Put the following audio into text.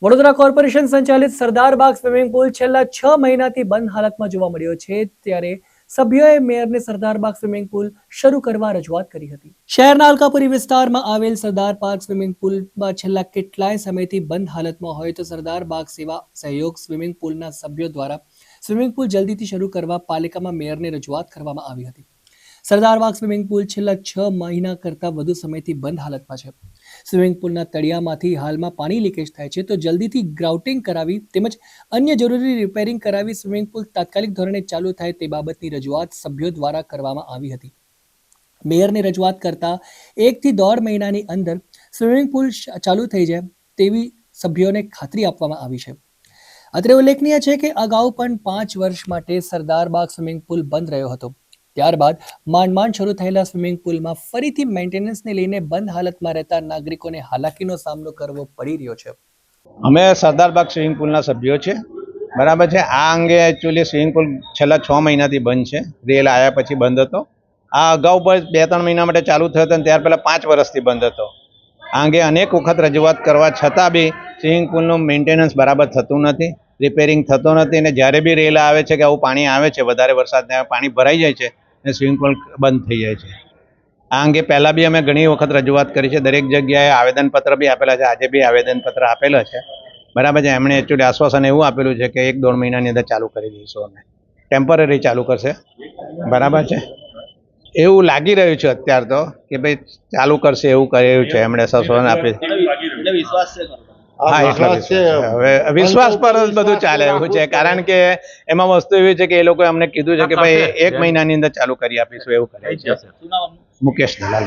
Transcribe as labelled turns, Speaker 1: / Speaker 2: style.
Speaker 1: Vadodara corporation સંચાલિત Sardarbaug swimming pool છેલ્લા 6 મહિનાથી બંધ હાલતમાં જોવા મળ્યો છે, ત્યારે સભ્યોએ મેયરને સરદારબાગ સ્વિમિંગ પુલ શરૂ કરવા રજૂઆત કરી હતી। શહેરના અલકાપુરી વિસ્તારમાં આવેલ સરદાર પાર્ક સ્વિમિંગ પુલમાં છેલ્લા કેટલાય સમયથી બંધ હાલતમાં હોય તો સરદારબાગ સેવા સહયોગ સ્વિમિંગ પુલના સભ્યો દ્વારા સ્વિમિંગ પુલ જલ્દીથી શરૂ કરવા પાલિકામાં મેયરને રજૂઆત કરવામાં આવી હતી। સરદારબાગ સ્વિમિંગ પુલ છેલ્લા 6 મહિના કરતાં વધુ સમયથી બંધ હાલતમાં છે। સ્વિમિંગ પુલના તળિયામાંથી હાલમાં પાણી લીકેજ થાય છે, તો જલ્દીથી ગ્રાઉટિંગ કરાવી તેમજ અન્ય જરૂરી રિપેરિંગ કરાવી સ્વિમિંગ પુલ તાત્કાલિક ધોરણે ચાલુ થાય તે બાબતની રજૂઆત સભ્યો દ્વારા કરવામાં આવી હતી। મેયરને રજૂઆત કરતા 1 થી 1.5 મહિનાની અંદર સ્વિમિંગ પુલ ચાલુ થઈ જાય તેવી સભ્યોને ખાતરી આપવામાં આવી છે। અત્રે ઉલ્લેખનીય છે કે અગાઉ પણ 5 વર્ષ માટે સરદારબાગ સ્વિમિંગ પુલ બંધ રહ્યો હતો। ત્યારબાદ માંડ શરૂ થયેલા સ્વિમિંગ પુલમાં ફરીથી મેન્ટેનન્સને લઈને બંધ હાલતમાં રહેતા નાગરિકોને હાલાકીનો સામનો કરવો પડી રહ્યો છે।
Speaker 2: અમે સરદારબાગ સ્વિમિંગ પુલના સભ્યો છે, બરાબર છે। આ અંગે એકચ્યુઅલી સ્વિમિંગ પુલ છેલ્લા 6 મહિનાથી બંધ છે। રેલ આવ્યા પછી બંધ હતો। આ અગાઉ પણ 2-3 મહિના માટે ચાલુ થયો હતો અને ત્યાર પહેલાં 5 વર્ષથી બંધ હતો। આ અંગે અનેક વખત રજૂઆત કરવા છતાં બી સ્વિમિંગ પુલનું મેન્ટેનન્સ બરાબર થતું નથી, રિપેરિંગ થતો નથી અને જ્યારે બી રેલ આવે છે કે આવું પાણી આવે છે, વધારે વરસાદને પાણી ભરાઈ જાય છે અને સ્વિમિંગ પુલ બંધ થઈ જાય છે। આ અંગે પહેલાં બી અમે ઘણી વખત રજૂઆત કરી છે, દરેક જગ્યાએ આવેદનપત્ર બી આપેલા છે, આજે બી આવેદનપત્ર આપેલા છે, બરાબર છે। એમણે એકચ્યુઅલી આશ્વાસન એવું આપેલું છે કે 1-1.5 મહિનાની અંદર ચાલુ કરી દઈશું, અમે ટેમ્પરરી ચાલુ કરશે, બરાબર છે। એવું લાગી રહ્યું છે અત્યારે તો કે ભાઈ ચાલુ કરશે એવું કર્યું છે, એમણે આશ્વાસન આપ્યું। હા, એટલો હવે વિશ્વાસ પર જ બધું ચાલે એવું છે, કારણ કે એમાં વસ્તુ એવી છે કે એ લોકોએ અમને કીધું છે કે ભાઈ 1 મહિનાની અંદર ચાલુ કરી આપીશું, એવું કરે છે। મુકેશ દલાલ।